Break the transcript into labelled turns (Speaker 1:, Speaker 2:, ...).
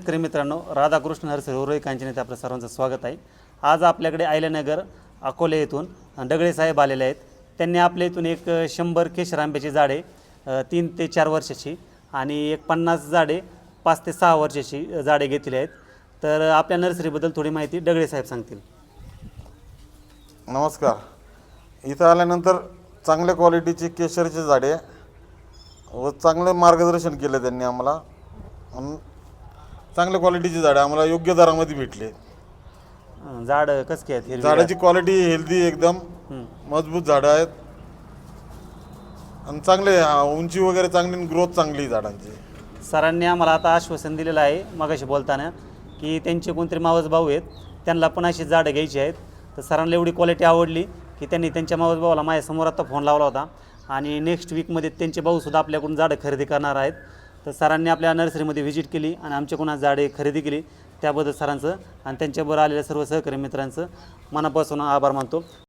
Speaker 1: शेतकरी मित्रांनो, राधाकृष्ण नर्सरी उरोई कांचनेत आपलं सर्वांचं स्वागत आहे। आज आपल्याकडे आयल्यानगर अकोले येथून दगडे साहेब आलेले आहेत। त्यांनी आपल्या इथून एक 100 केशर आंब्याची झाडे 3 ते 4 वर्षाची आणि एक 50 झाडे 5 ते 6 वर्षाची झाडे घेतली आहेत। तर आपल्या नर्सरीबद्दल थोडी माहिती दगडे साहेब सांगतील।
Speaker 2: नमस्कार। इथं आल्यानंतर चांगल्या क्वालिटीची केशरची झाडे व चांगलं मार्गदर्शन केलं त्यांनी आम्हाला। चांगल्या क्वालिटीची झाडे आम्हाला योग्य दरामध्ये भेटले।
Speaker 1: झाड कसं आहेत? हिरवी
Speaker 2: झाडाची क्वालिटी हेल्दी, एकदम मजबूत झाडं आहेत आणि चांगले उंची वगैरे चांगली, ग्रोथ चांगली झाडांची।
Speaker 1: सरांनी आम्हाला आता आश्वासन दिलेलं आहे मगाशी बोलताना की त्यांचे कोणतरी मावस भाऊ आहेत, त्यांना पण अशी झाडं घ्यायची आहेत। तर सरांना एवढी क्वालिटी आवडली की त्यांनी त्यांच्या मावस भावाला माझ्यासमोर आता फोन लावला होता आणि नेक्स्ट वीकमध्ये त्यांचे भाऊसुद्धा आपल्याकडून झाडं खरेदी करणार आहेत। तर सरांनी आपल्या नर्सरीमध्ये व्हिजिट केली आणि आमच्याकडून आज झाडे खरेदी केली, त्याबद्दल सरांचं आणि त्यांच्याबरोबर आलेल्या सर्व सहकारी मित्रांचं मनापासून आभार मानतो।